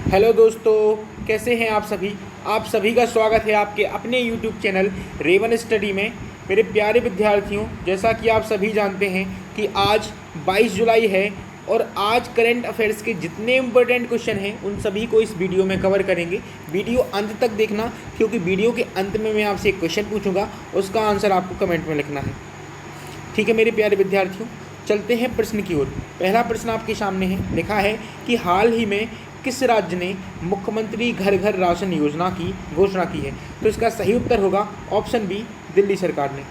Hello दोस्तों, कैसे हैं आप सभी का स्वागत है आपके अपने YouTube चैनल रेवन स्टडी में। मेरे प्यारे विद्यार्थियों, जैसा कि आप सभी जानते हैं कि आज 22 जुलाई है और आज करंट अफेयर्स के जितने इम्पोर्टेंट क्वेश्चन हैं उन सभी को इस वीडियो में कवर करेंगे। वीडियो अंत तक देखना, क्योंकि वीडियो के अंत में मैं आपसे एक क्वेश्चन पूछूंगा, उसका आंसर आपको कमेंट में लिखना है। ठीक है मेरे प्यारे विद्यार्थियों, चलते हैं प्रश्न की ओर। पहला प्रश्न आपके सामने है, लिखा है कि हाल ही में किस राज्य ने मुख्यमंत्री घर घर राशन योजना की घोषणा की है। तो इसका सही उत्तर होगा ऑप्शन बी, दिल्ली सरकार ने।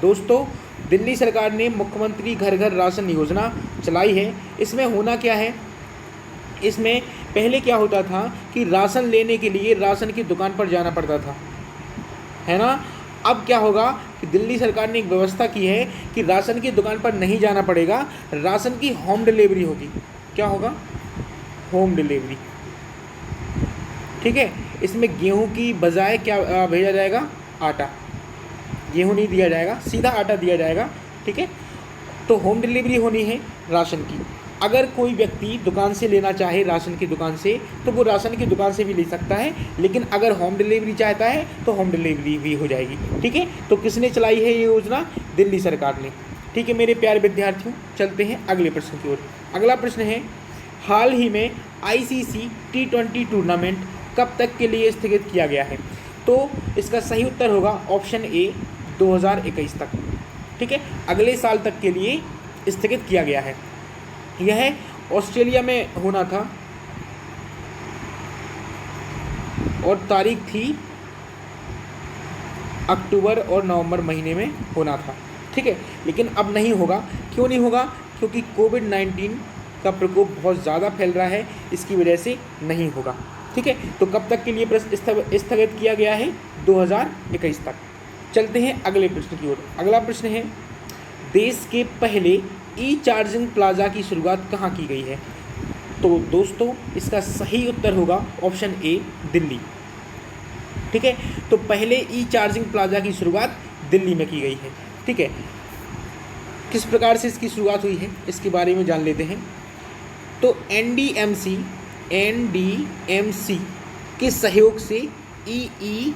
दोस्तों, दिल्ली सरकार ने मुख्यमंत्री घर घर राशन योजना चलाई है। इसमें होना क्या है, इसमें पहले क्या होता था कि राशन लेने के लिए राशन की दुकान पर जाना पड़ता था, है ना। अब क्या होगा कि दिल्ली सरकार ने एक व्यवस्था की है कि राशन की दुकान पर नहीं जाना पड़ेगा, राशन की होम डिलीवरी होगी। क्या होगा? Home delivery. ठीक है, इसमें गेहूं की बजाय क्या भेजा जाएगा? आटा। गेहूं नहीं दिया जाएगा, सीधा आटा दिया जाएगा। ठीक है, तो होम डिलीवरी होनी है राशन की। अगर कोई व्यक्ति दुकान से लेना चाहे, राशन की दुकान से, तो वो राशन की दुकान से भी ले सकता है, लेकिन अगर होम डिलीवरी चाहता है तो होम डिलीवरी भी हो जाएगी। ठीक है, तो किसने चलाई है ये योजना? दिल्ली सरकार ने। ठीक है मेरे प्यारे विद्यार्थियों, चलते हैं अगले प्रश्न की ओर। अगला प्रश्न है, हाल ही में ICC T20 टूर्नामेंट कब तक के लिए स्थगित किया गया है। तो इसका सही उत्तर होगा ऑप्शन ए, 2021 तक। ठीक है, अगले साल तक के लिए स्थगित किया गया है। यह ऑस्ट्रेलिया में होना था और तारीख थी अक्टूबर और नवंबर महीने में होना था। ठीक है, लेकिन अब नहीं होगा। क्यों नहीं होगा? क्योंकि कोविड-19 का प्रकोप बहुत ज़्यादा फैल रहा है, इसकी वजह से नहीं होगा। ठीक है, तो कब तक के लिए प्रश्न स्थगित किया गया है? 2021 तक। चलते हैं अगले प्रश्न की ओर। अगला प्रश्न है, देश के पहले चार्जिंग प्लाजा की शुरुआत कहाँ की गई है। तो दोस्तों, इसका सही उत्तर होगा ऑप्शन ए, दिल्ली। ठीक है, तो पहले चार्जिंग प्लाजा की शुरुआत दिल्ली में की गई है। ठीक है, किस प्रकार से इसकी शुरुआत हुई है इसके बारे में जान लेते हैं। तो NDMC के सहयोग से EESL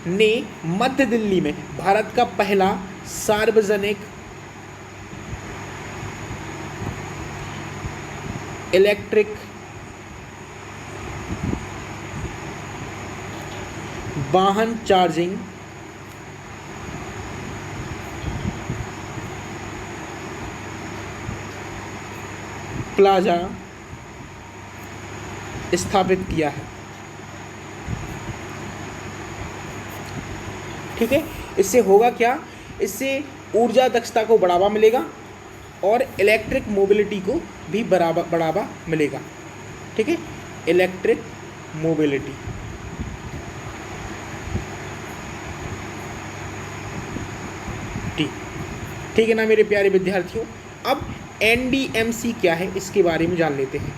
ने मध्य दिल्ली में भारत का पहला सार्वजनिक इलेक्ट्रिक वाहन चार्जिंग प्लाजा स्थापित किया है। ठीक है, इससे होगा क्या? इससे ऊर्जा दक्षता को बढ़ावा मिलेगा और इलेक्ट्रिक मोबिलिटी को भी बढ़ावा मिलेगा। ठीक है, इलेक्ट्रिक मोबिलिटी। ठीक है ना मेरे प्यारे विद्यार्थियों। अब NDMC क्या है इसके बारे में जान लेते हैं।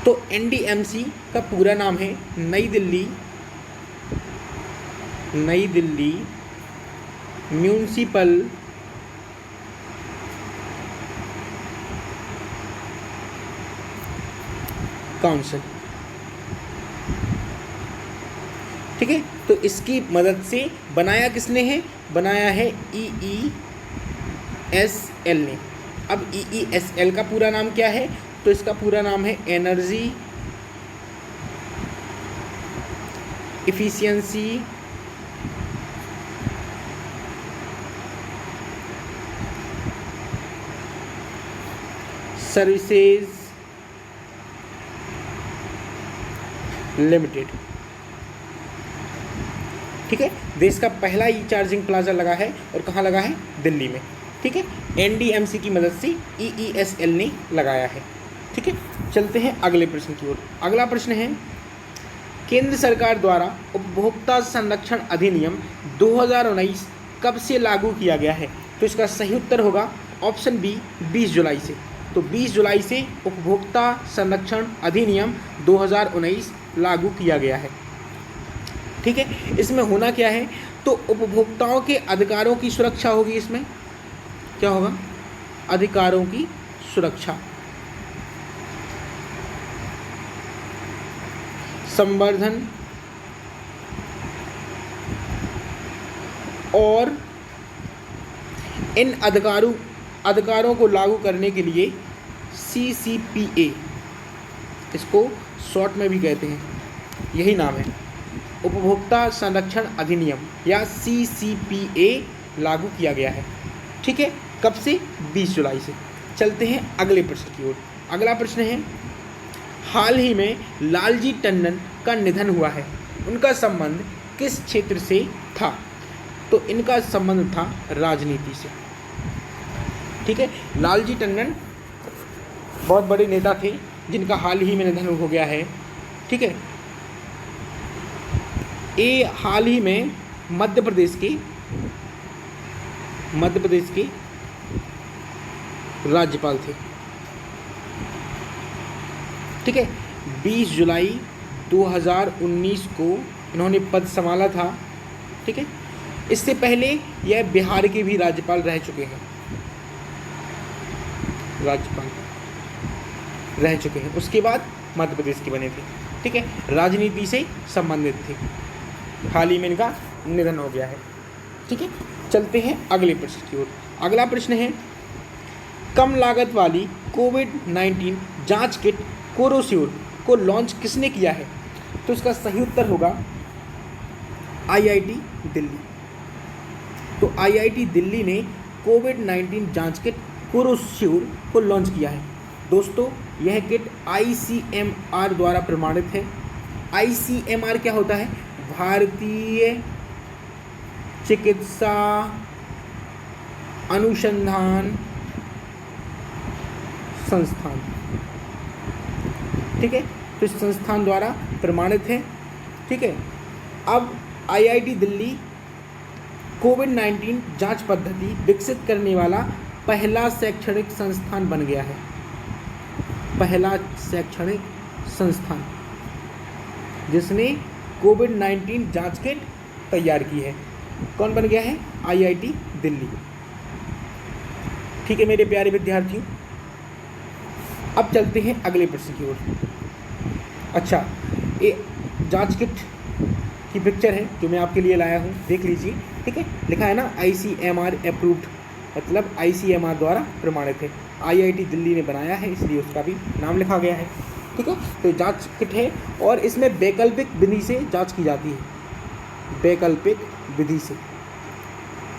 तो NDMC का पूरा नाम है नई दिल्ली म्यूनिसिपल काउंसिल। ठीक है, तो इसकी मदद से बनाया किसने है? बनाया है EESL ने। अब EESL का पूरा नाम क्या है? तो इसका पूरा नाम है एनर्जी इफिशियंसी सर्विसेज लिमिटेड। ठीक है, देश का पहला चार्जिंग प्लाजा लगा है और कहाँ लगा है? दिल्ली में। ठीक है, NDMC की मदद से EESL ने लगाया है। ठीक है, चलते हैं अगले प्रश्न की ओर। अगला प्रश्न है, केंद्र सरकार द्वारा उपभोक्ता संरक्षण अधिनियम 2019 कब से लागू किया गया है। तो इसका सही उत्तर होगा ऑप्शन बी, 20 जुलाई से। तो 20 जुलाई से उपभोक्ता संरक्षण अधिनियम 2019 लागू किया गया है। ठीक है, इसमें होना क्या है? तो उपभोक्ताओं के अधिकारों की सुरक्षा होगी। इसमें क्या होगा? अधिकारों की सुरक्षा। संवर्धन और इन अधिकारों को लागू करने के लिए CCPA, इसको शॉर्ट में भी कहते हैं, यही नाम है, उपभोक्ता संरक्षण अधिनियम या CCPA लागू किया गया है। ठीक है, कब से? 20 जुलाई से। चलते हैं अगले प्रश्न की ओर। अगला प्रश्न है, हाल ही में लालजी टंडन का निधन हुआ है, उनका संबंध किस क्षेत्र से था? तो इनका संबंध था राजनीति से। ठीक है, लालजी टंडन बहुत बड़े नेता थे जिनका हाल ही में निधन हो गया है। ठीक है, ये हाल ही में मध्य प्रदेश के राज्यपाल थे। ठीक है, 20 जुलाई 2019 को इन्होंने पद संभाला था। ठीक है, इससे पहले यह बिहार के भी राज्यपाल रह चुके हैं, उसके बाद मध्य प्रदेश के बने थे। ठीक है, राजनीति से संबंधित थे, हाल ही में इनका निधन हो गया है। ठीक है, चलते हैं अगले प्रश्न की ओर। अगला प्रश्न है, कम लागत वाली कोविड-19 जांच किट कोरोश्योर को लॉन्च किसने किया है? तो इसका सही उत्तर होगा IIT दिल्ली। तो IIT दिल्ली ने कोविड-19 जांच किट कोरोश्योर को लॉन्च किया है। दोस्तों, यह किट ICMR द्वारा प्रमाणित है। ICMR क्या होता है? भारतीय चिकित्सा अनुसंधान संस्थान। ठीक है, तो इस संस्थान द्वारा प्रमाणित है। ठीक है, अब IIT दिल्ली कोविड-19 जांच पद्धति विकसित करने वाला पहला शैक्षणिक संस्थान बन गया है। पहला शैक्षणिक संस्थान जिसने कोविड-19 जांच किट तैयार की है, कौन बन गया है? IIT दिल्ली। ठीक है मेरे प्यारे विद्यार्थियों, अब चलते हैं अगले प्रश्न की ओर। अच्छा, ये जांच किट की पिक्चर है जो मैं आपके लिए लाया हूँ, देख लीजिए। ठीक है, लिखा है ना ICMR अप्रूव्ड, मतलब ICMR द्वारा प्रमाणित है। IIT दिल्ली ने बनाया है, इसलिए उसका भी नाम लिखा गया है। ठीक है, तो जांच किट है और इसमें वैकल्पिक विधि से जांच की जाती है। वैकल्पिक विधि से,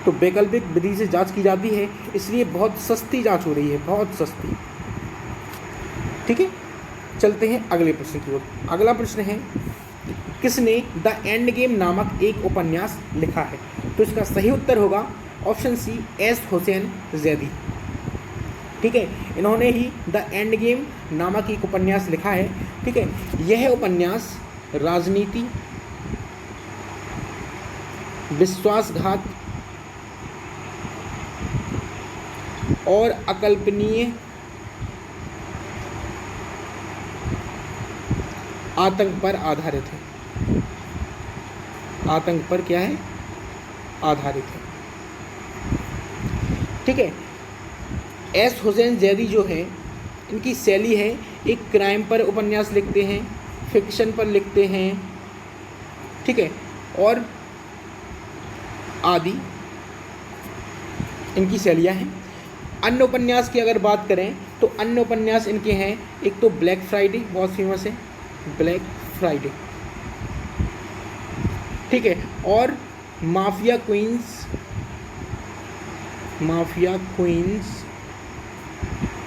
तो वैकल्पिक विधि से जांच की जाती है, इसलिए बहुत सस्ती जांच हो रही है, बहुत सस्ती। ठीक है, चलते हैं अगले प्रश्न की ओर। अगला प्रश्न है, किसने द एंड गेम नामक एक उपन्यास लिखा है? तो इसका सही उत्तर होगा option C, S Hussain Zaidi. ठीक है, इन्होंने ही द एंड गेम नामक एक उपन्यास लिखा है। ठीक है, यह उपन्यास राजनीति, विश्वासघात और अकल्पनीय आतंक पर आधारित है। आतंक पर क्या है? आधारित है। ठीक है, एस हुसैन जैदी जो है, इनकी शैली है, एक क्राइम पर उपन्यास लिखते हैं, फिक्शन पर लिखते हैं। ठीक है, और आदि इनकी शैलियाँ हैं। अन्य उपन्यास की अगर बात करें तो अन्य उपन्यास इनके हैं, एक तो ब्लैक फ्राइडे बहुत फेमस है, ब्लैक फ्राइडे। ठीक है, और माफिया क्वींस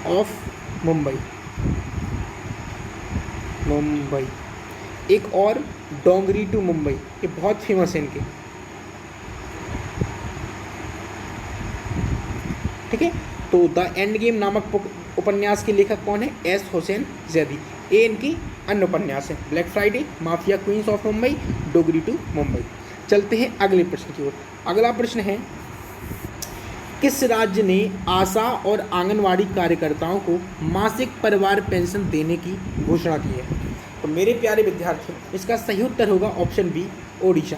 ऑफ मुंबई। एक और डोंगरी टू मुंबई, ये बहुत फेमस है इनके। ठीक है, तो द एंड गेम नामक उपन्यास के लेखक कौन है? एस हुसैन जैदी। ये इनकी अन्य उपन्यास है, black Friday, mafia queens of Mumbai, Dongri to Mumbai. चलते हैं अगले प्रश्न की ओर। अगला प्रश्न है, किस राज्य ने आशा और आंगनवाड़ी कार्यकर्ताओं को मासिक परिवार पेंशन देने की घोषणा की है? तो मेरे प्यारे विद्यार्थियों, इसका सही उत्तर होगा ऑप्शन बी, ओडिशा।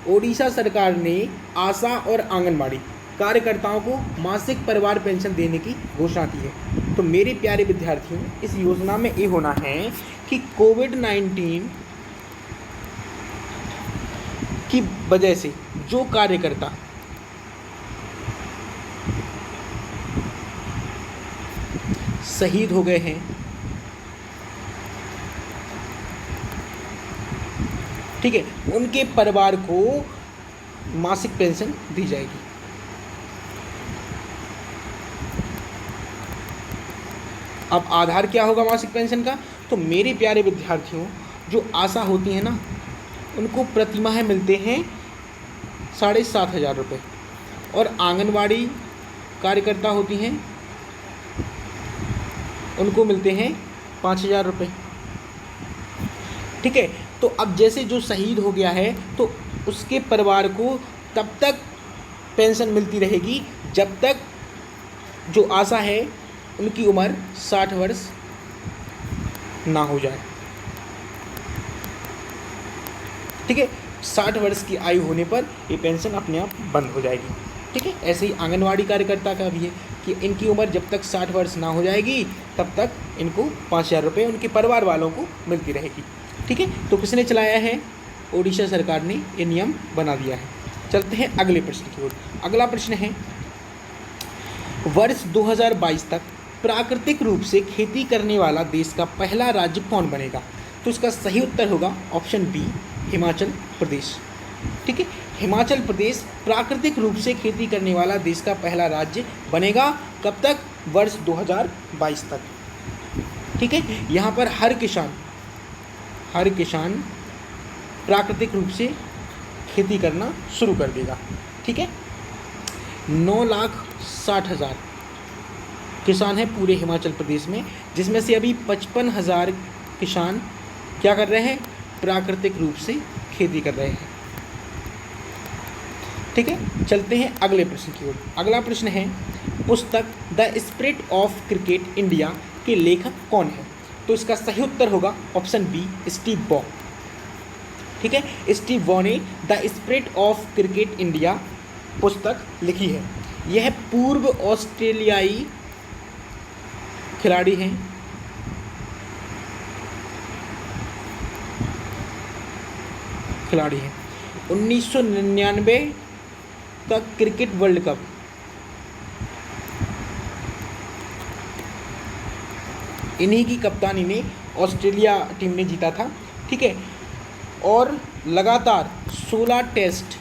ओडिशा सरकार ने आशा और आंगनवाड़ी कार्यकर्ताओं को मासिक परिवार पेंशन देने की घोषणा की है। तो मेरे प्यारे विद्यार्थियों, इस योजना में ये होना है कि कोविड-19 की वजह से जो कार्यकर्ता शहीद हो गए हैं, ठीक है, उनके परिवार को मासिक पेंशन दी जाएगी। अब आधार क्या होगा मासिक पेंशन का? तो मेरे प्यारे विद्यार्थियों, जो आशा होती है ना, उनको प्रतिमाह मिलते हैं 7,500 रुपये, और आंगनवाड़ी कार्यकर्ता होती हैं, उनको मिलते हैं 5,000 रुपये, ठीक है। तो अब जैसे जो शहीद हो गया है तो उसके परिवार को तब तक पेंशन मिलती रहेगी जब तक जो आशा है उनकी उम्र 60 वर्ष ना हो जाए, ठीक है। 60 वर्ष की आयु होने पर ये पेंशन अपने आप बंद हो जाएगी, ठीक है। ऐसे ही आंगनवाड़ी कार्यकर्ता का भी है कि इनकी उम्र जब तक 60 वर्ष ना हो जाएगी तब तक इनको 5,000 रुपये उनके परिवार वालों को मिलती रहेगी, ठीक है। तो किसने चलाया है? ओडिशा सरकार ने ये नियम बना दिया है। चलते हैं अगले प्रश्न की ओर। अगला प्रश्न है, वर्ष 2022 तक प्राकृतिक रूप से खेती करने वाला देश का पहला राज्य कौन बनेगा? तो इसका सही उत्तर होगा ऑप्शन बी, हिमाचल प्रदेश, ठीक है। हिमाचल प्रदेश प्राकृतिक रूप से खेती करने वाला देश का पहला राज्य बनेगा। कब तक? वर्ष 2022 तक, ठीक है। यहाँ पर हर किसान प्राकृतिक रूप से खेती करना शुरू कर देगा, ठीक है। 9,60,000 किसान हैं पूरे हिमाचल प्रदेश में, जिसमें से अभी 55,000 किसान क्या कर रहे हैं? प्राकृतिक रूप से खेती कर रहे हैं, ठीक है। चलते हैं अगले प्रश्न की ओर। अगला प्रश्न है, पुस्तक the spirit of cricket India के लेखक कौन है? तो इसका सही उत्तर होगा ऑप्शन बी, स्टीव वॉ, ठीक है। स्टीव वॉ ने the spirit of cricket India पुस्तक लिखी है। यह पूर्व ऑस्ट्रेलियाई खिलाड़ी हैं, खिलाड़ी हैं 1999 का क्रिकेट वर्ल्ड कप इन्हीं की कप्तानी में ऑस्ट्रेलिया टीम ने जीता था, ठीक है। और लगातार 16 टेस्ट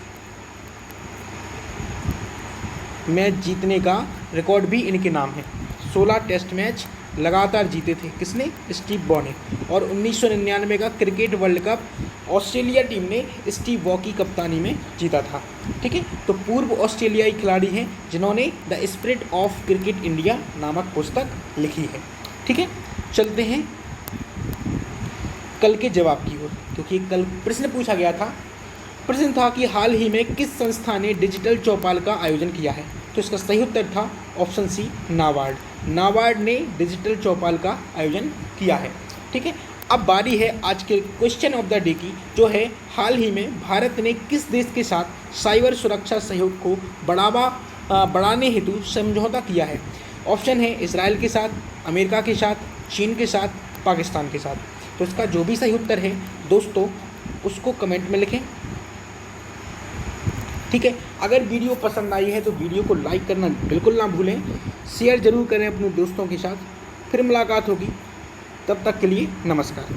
मैच जीतने का रिकॉर्ड भी इनके नाम है। 16 टेस्ट मैच लगातार जीते थे किसने? स्टीव वॉ ने। और 1999 का cricket world cup Australia team ने स्टीव वॉ की कप्तानी में जीता था, ठीक है। तो पूर्व ऑस्ट्रेलियाई खिलाड़ी हैं जिन्होंने the spirit of cricket India नामक पुस्तक लिखी है, ठीक है। चलते हैं कल के जवाब की ओर, क्योंकि कल प्रश्न पूछा गया था। प्रश्न था कि हाल ही में किस संस्था ने डिजिटल चौपाल का आयोजन किया है? तो इसका सही उत्तर था ऑप्शन सी, नाबार्ड। नाबार्ड ने डिजिटल चौपाल का आयोजन किया है, ठीक है। अब बारी है आज के क्वेश्चन ऑफ द डे की, जो है हाल ही में भारत ने किस देश के साथ साइबर सुरक्षा सहयोग को बढ़ाने हेतु समझौता किया है? ऑप्शन है इजराइल के साथ, अमेरिका के साथ, चीन के साथ, पाकिस्तान के साथ। तो इसका जो भी सही उत्तर है दोस्तों उसको कमेंट में लिखें, ठीक है। अगर वीडियो पसंद आई है तो वीडियो को लाइक करना बिल्कुल ना भूलें, शेयर ज़रूर करें अपने दोस्तों के साथ। फिर मुलाकात होगी, तब तक के लिए नमस्कार।